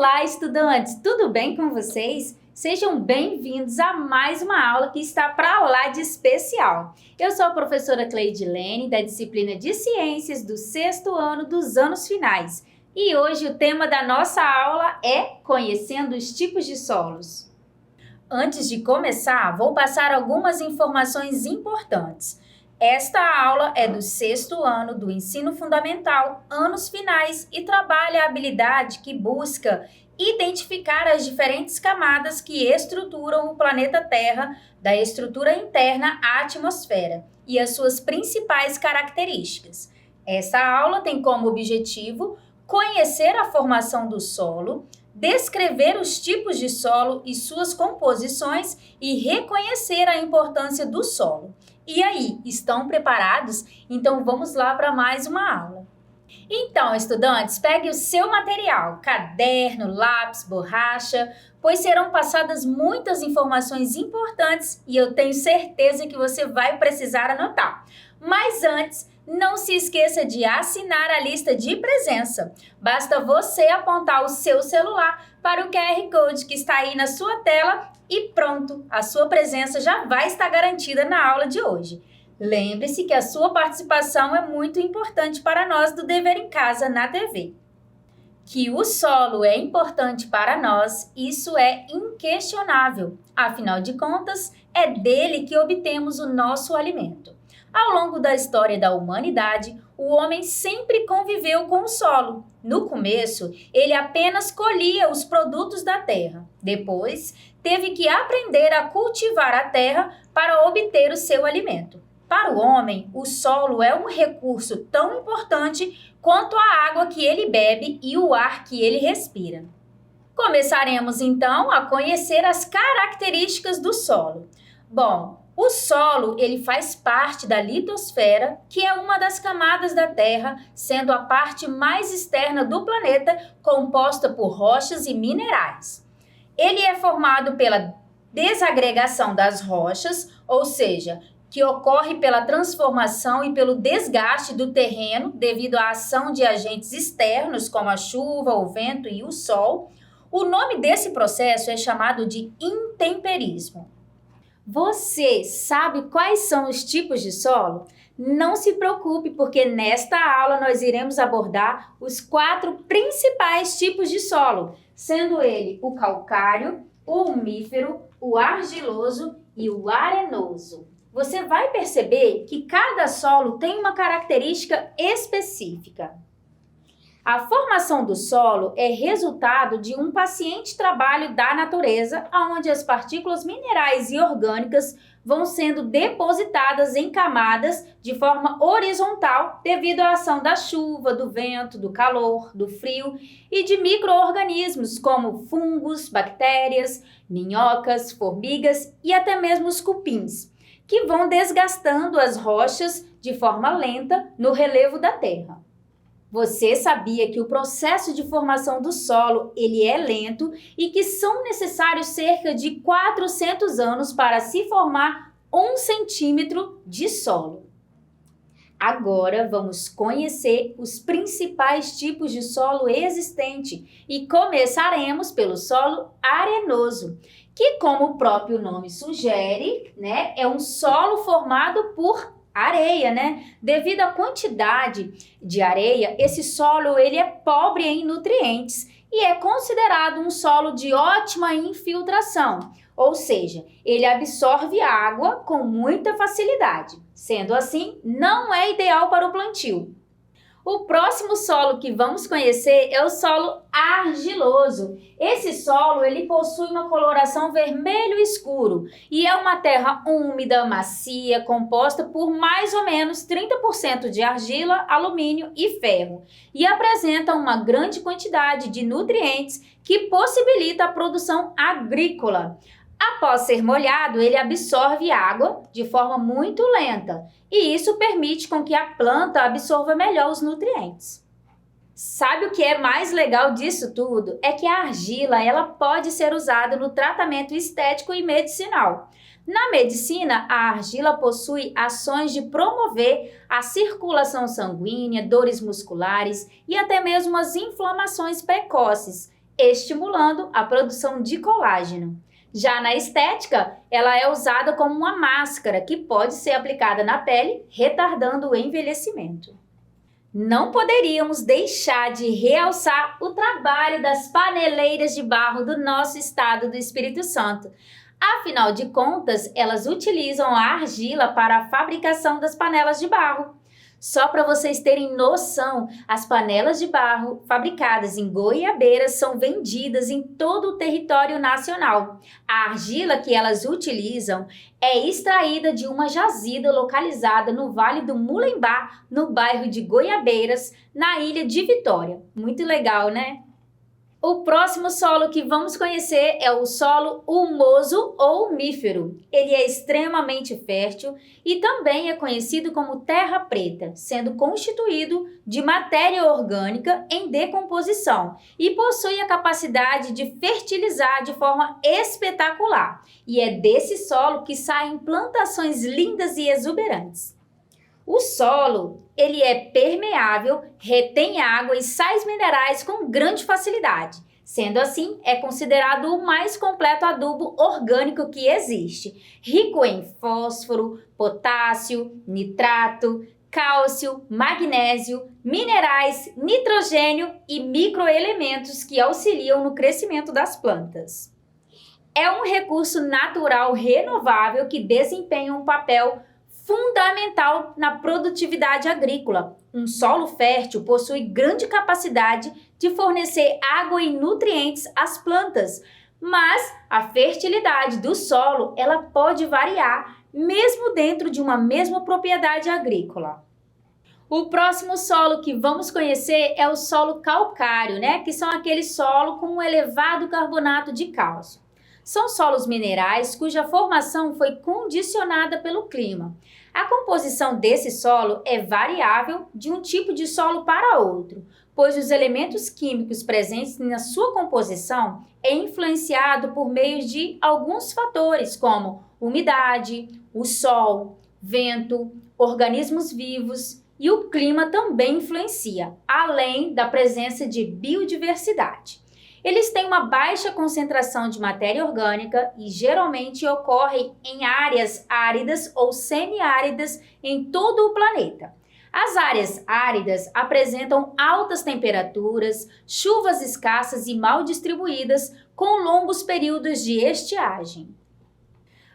Olá, estudantes! Tudo bem com vocês? Sejam bem-vindos a mais uma aula que está para lá de especial. Eu sou a professora Cleidilene, da disciplina de Ciências do 6º ano dos anos finais. E hoje o tema da nossa aula é Conhecendo os tipos de solos. Antes de começar, vou passar algumas informações importantes. Esta aula é do 6º ano do ensino fundamental, anos finais, e trabalha a habilidade que busca identificar as diferentes camadas que estruturam o planeta Terra, da estrutura interna à atmosfera, e as suas principais características. Essa aula tem como objetivo conhecer a formação do solo, descrever os tipos de solo e suas composições e reconhecer a importância do solo. E aí, estão preparados? Então vamos lá para mais uma aula. Então, estudantes, pegue o seu material, caderno, lápis, borracha, pois serão passadas muitas informações importantes e eu tenho certeza que você vai precisar anotar. Mas antes, não se esqueça de assinar a lista de presença. Basta você apontar o seu celular para o QR Code que está aí na sua tela e pronto, a sua presença já vai estar garantida na aula de hoje. Lembre-se que a sua participação é muito importante para nós do Dever em Casa na TV. Que o solo é importante para nós, isso é inquestionável. Afinal de contas, é dele que obtemos o nosso alimento. Ao longo da história da humanidade, o homem sempre conviveu com o solo. No começo, ele apenas colhia os produtos da terra. Depois, teve que aprender a cultivar a terra para obter o seu alimento. Para o homem, o solo é um recurso tão importante quanto a água que ele bebe e o ar que ele respira. Começaremos então a conhecer as características do solo. Bom, o solo ele faz parte da litosfera, que é uma das camadas da Terra, sendo a parte mais externa do planeta, composta por rochas e minerais. Ele é formado pela desagregação das rochas, ou seja, que ocorre pela transformação e pelo desgaste do terreno devido à ação de agentes externos, como a chuva, o vento e o sol. O nome desse processo é chamado de intemperismo. Você sabe quais são os tipos de solo? Não se preocupe, porque nesta aula nós iremos abordar os 4 principais tipos de solo, sendo ele o calcário, o umífero, o argiloso e o arenoso. Você vai perceber que cada solo tem uma característica específica. A formação do solo é resultado de um paciente trabalho da natureza, onde as partículas minerais e orgânicas vão sendo depositadas em camadas de forma horizontal devido à ação da chuva, do vento, do calor, do frio e de micro-organismos como fungos, bactérias, minhocas, formigas e até mesmo os cupins, que vão desgastando as rochas de forma lenta no relevo da terra. Você sabia que o processo de formação do solo ele é lento e que são necessários cerca de 400 anos para se formar 1 centímetro de solo? Agora vamos conhecer os principais tipos de solo existente e começaremos pelo solo arenoso, que, como o próprio nome sugere, é um solo formado por areia, Devido à quantidade de areia, esse solo ele é pobre em nutrientes e é considerado um solo de ótima infiltração, ou seja, ele absorve água com muita facilidade. Sendo assim, não é ideal para o plantio. O próximo solo que vamos conhecer é o solo argiloso. Esse solo ele possui uma coloração vermelho escuro e é uma terra úmida, macia, composta por mais ou menos 30% de argila, alumínio e ferro e apresenta uma grande quantidade de nutrientes que possibilita a produção agrícola. Após ser molhado, ele absorve água de forma muito lenta e isso permite com que a planta absorva melhor os nutrientes. Sabe o que é mais legal disso tudo? É que a argila ela pode ser usada no tratamento estético e medicinal. Na medicina, a argila possui ações de promover a circulação sanguínea, dores musculares e até mesmo as inflamações precoces. estimulando a produção de colágeno. Já na estética, ela é usada como uma máscara que pode ser aplicada na pele, retardando o envelhecimento. Não poderíamos deixar de realçar o trabalho das paneleiras de barro do nosso estado do Espírito Santo. Afinal de contas, elas utilizam a argila para a fabricação das panelas de barro. Só para vocês terem noção, as panelas de barro fabricadas em Goiabeiras são vendidas em todo o território nacional. A argila que elas utilizam é extraída de uma jazida localizada no Vale do Mulembá, no bairro de Goiabeiras, na ilha de Vitória. Muito legal, né? O próximo solo que vamos conhecer é o solo humoso ou umífero. Ele é extremamente fértil e também é conhecido como terra preta, sendo constituído de matéria orgânica em decomposição e possui a capacidade de fertilizar de forma espetacular. E é desse solo que saem plantações lindas e exuberantes. O solo, ele é permeável, retém água e sais minerais com grande facilidade. Sendo assim, é considerado o mais completo adubo orgânico que existe, rico em fósforo, potássio, nitrato, cálcio, magnésio, minerais, nitrogênio e microelementos que auxiliam no crescimento das plantas. É um recurso natural renovável que desempenha um papel fundamental na produtividade agrícola. Um solo fértil possui grande capacidade de fornecer água e nutrientes às plantas, mas a fertilidade do solo ela pode variar mesmo dentro de uma mesma propriedade agrícola. O próximo solo que vamos conhecer é o solo calcário, que são aqueles solos com um elevado carbonato de cálcio. São solos minerais cuja formação foi condicionada pelo clima. A composição desse solo é variável de um tipo de solo para outro, pois os elementos químicos presentes na sua composição é influenciado por meio de alguns fatores, como umidade, o sol, vento, organismos vivos e o clima também influencia, além da presença de biodiversidade. Eles têm uma baixa concentração de matéria orgânica e geralmente ocorrem em áreas áridas ou semiáridas em todo o planeta. As áreas áridas apresentam altas temperaturas, chuvas escassas e mal distribuídas, com longos períodos de estiagem.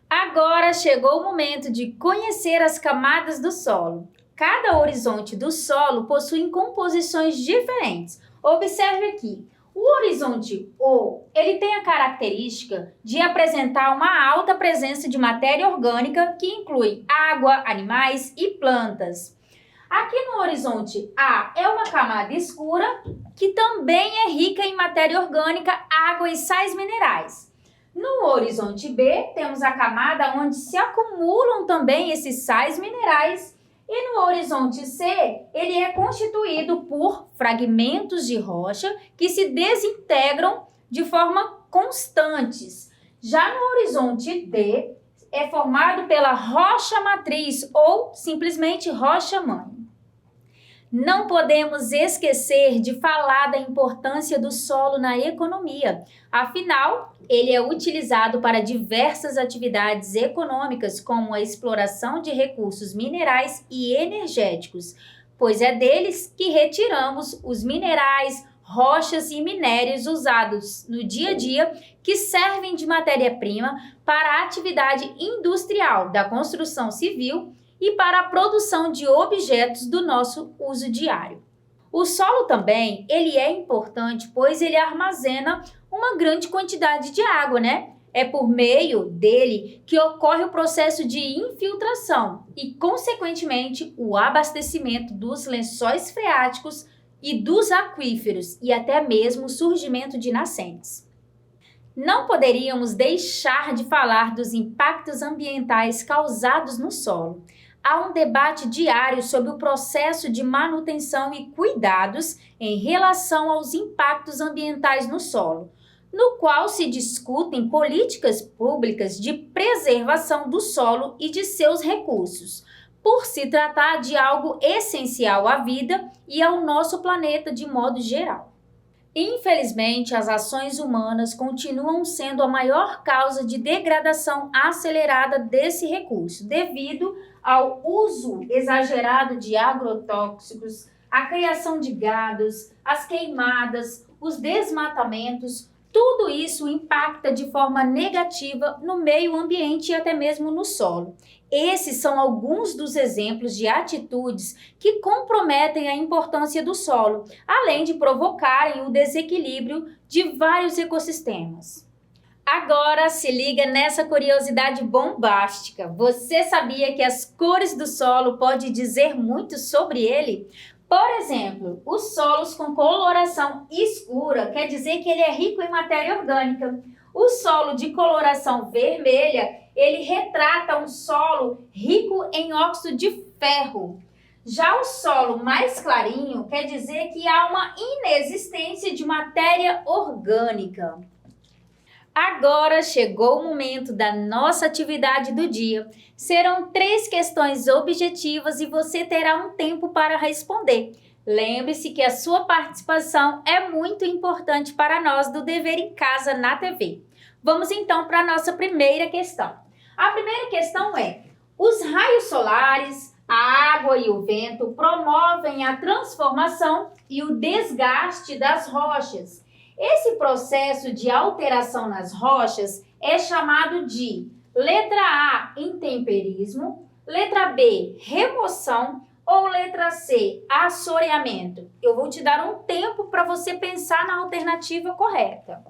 Agora chegou o momento de conhecer as camadas do solo. Cada horizonte do solo possui composições diferentes. Observe aqui. O horizonte O, ele tem a característica de apresentar uma alta presença de matéria orgânica que inclui água, animais e plantas. Aqui no horizonte A é uma camada escura que também é rica em matéria orgânica, água e sais minerais. No horizonte B temos a camada onde se acumulam também esses sais minerais. E no horizonte C, ele é constituído por fragmentos de rocha que se desintegram de forma constantes. Já no horizonte D, é formado pela rocha matriz ou simplesmente rocha-mãe. Não podemos esquecer de falar da importância do solo na economia. Afinal, ele é utilizado para diversas atividades econômicas, como a exploração de recursos minerais e energéticos, pois é deles que retiramos os minerais, rochas e minérios usados no dia a dia que servem de matéria-prima para a atividade industrial da construção civil e para a produção de objetos do nosso uso diário. O solo também, ele é importante, pois ele armazena uma grande quantidade de água, É por meio dele que ocorre o processo de infiltração e, consequentemente, o abastecimento dos lençóis freáticos e dos aquíferos e até mesmo o surgimento de nascentes. Não poderíamos deixar de falar dos impactos ambientais causados no solo. Há um debate diário sobre o processo de manutenção e cuidados em relação aos impactos ambientais no solo, no qual se discutem políticas públicas de preservação do solo e de seus recursos, por se tratar de algo essencial à vida e ao nosso planeta de modo geral. Infelizmente, as ações humanas continuam sendo a maior causa de degradação acelerada desse recurso, devido ao uso exagerado de agrotóxicos, a criação de gados, as queimadas, os desmatamentos. Tudo isso impacta de forma negativa no meio ambiente e até mesmo no solo. Esses são alguns dos exemplos de atitudes que comprometem a importância do solo, além de provocarem o desequilíbrio de vários ecossistemas. Agora se liga nessa curiosidade bombástica. Você sabia que as cores do solo podem dizer muito sobre ele? Por exemplo, os solos com coloração escura quer dizer que ele é rico em matéria orgânica. O solo de coloração vermelha, ele retrata um solo rico em óxido de ferro. Já o solo mais clarinho quer dizer que há uma inexistência de matéria orgânica. Agora chegou o momento da nossa atividade do dia. Serão 3 questões objetivas e você terá um tempo para responder. Lembre-se que a sua participação é muito importante para nós do Dever em Casa na TV. Vamos então para a nossa primeira questão. A primeira questão é: os raios solares, a água e o vento promovem a transformação e o desgaste das rochas. Esse processo de alteração nas rochas é chamado de letra A, intemperismo, letra B, remoção ou letra C, assoreamento. Eu vou te dar um tempo para você pensar na alternativa correta.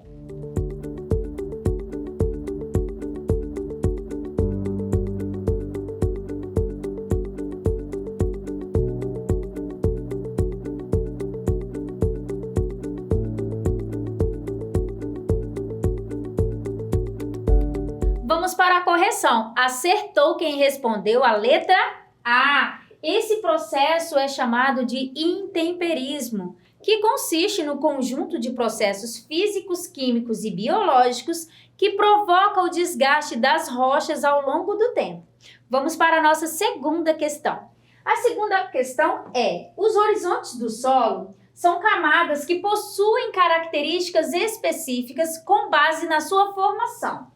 Vamos para a correção. Acertou quem respondeu a letra A. Esse processo é chamado de intemperismo, que consiste no conjunto de processos físicos, químicos e biológicos que provoca o desgaste das rochas ao longo do tempo. Vamos para a nossa segunda questão. A segunda questão é: os horizontes do solo são camadas que possuem características específicas com base na sua formação.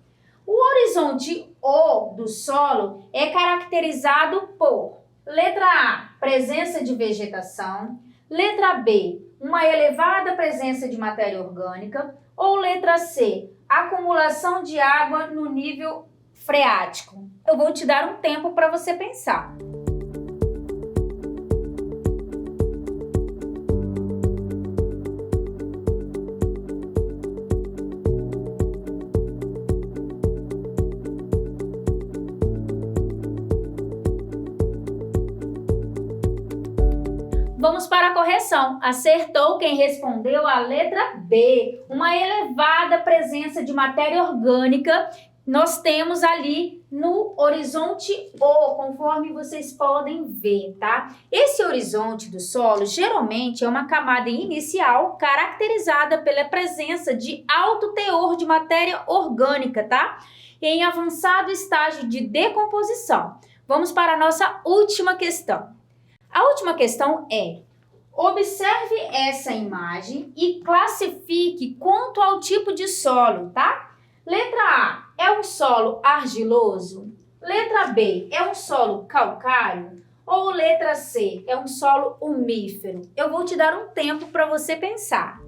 O horizonte O do solo é caracterizado por letra A, presença de vegetação, letra B, uma elevada presença de matéria orgânica ou letra C, acumulação de água no nível freático. Eu vou te dar um tempo para você pensar. Vamos para a correção. Acertou quem respondeu a letra B. Uma elevada presença de matéria orgânica nós temos ali no horizonte O, conforme vocês podem ver, tá? Esse horizonte do solo geralmente é uma camada inicial caracterizada pela presença de alto teor de matéria orgânica, tá? Em avançado estágio de decomposição. Vamos para a nossa última questão. A última questão é: observe essa imagem e classifique quanto ao tipo de solo, tá? Letra A, é um solo argiloso? Letra B, é um solo calcário? Ou letra C, é um solo umífero? Eu vou te dar um tempo para você pensar.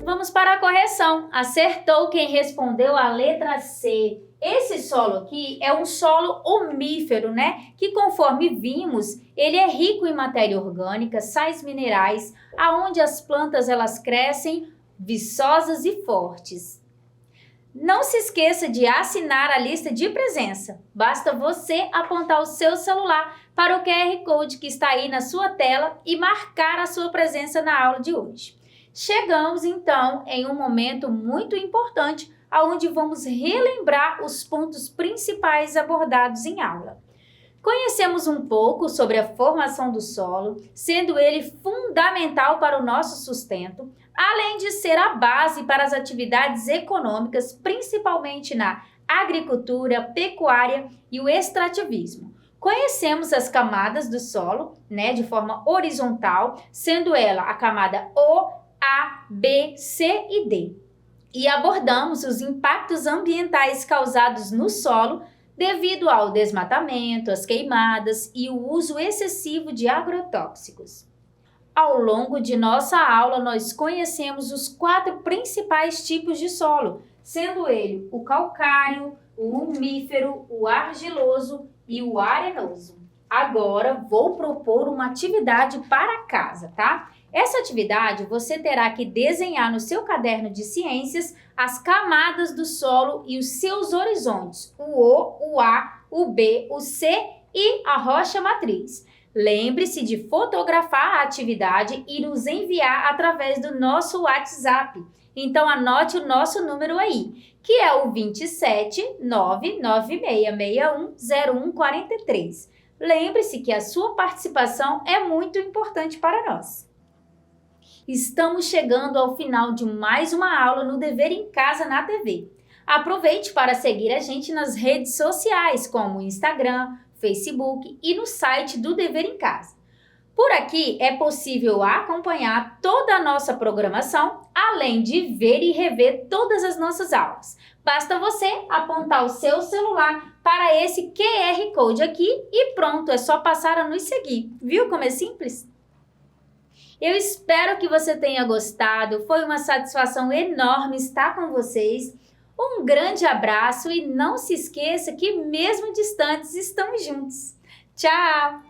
Vamos para a correção. Acertou quem respondeu a letra C. Esse solo aqui é um solo umífero, né? Que conforme vimos, ele é rico em matéria orgânica, sais minerais, aonde as plantas elas crescem viçosas e fortes. Não se esqueça de assinar a lista de presença. Basta você apontar o seu celular para o QR Code que está aí na sua tela e marcar a sua presença na aula de hoje. Chegamos então em um momento muito importante, onde vamos relembrar os pontos principais abordados em aula. Conhecemos um pouco sobre a formação do solo, sendo ele fundamental para o nosso sustento, além de ser a base para as atividades econômicas, principalmente na agricultura, pecuária e o extrativismo. Conhecemos as camadas do solo, de forma horizontal, sendo ela a camada O, A, B, C e D. E abordamos os impactos ambientais causados no solo devido ao desmatamento, às queimadas e o uso excessivo de agrotóxicos. Ao longo de nossa aula, nós conhecemos os 4 principais tipos de solo, sendo ele o calcário, o umífero, o argiloso e o arenoso. Agora, vou propor uma atividade para casa, tá? Essa atividade você terá que desenhar no seu caderno de ciências as camadas do solo e os seus horizontes, o O, o A, o B, o C e a rocha matriz. Lembre-se de fotografar a atividade e nos enviar através do nosso WhatsApp. Então anote o nosso número aí, que é o 27 99661 0143. Lembre-se que a sua participação é muito importante para nós. Estamos chegando ao final de mais uma aula no Dever em Casa na TV. Aproveite para seguir a gente nas redes sociais, como o Instagram, Facebook e no site do Dever em Casa. Por aqui é possível acompanhar toda a nossa programação, além de ver e rever todas as nossas aulas. Basta você apontar o seu celular para esse QR Code aqui e pronto, é só passar a nos seguir. Viu como é simples? Eu espero que você tenha gostado, foi uma satisfação enorme estar com vocês. Um grande abraço e não se esqueça que mesmo distantes estamos juntos. Tchau!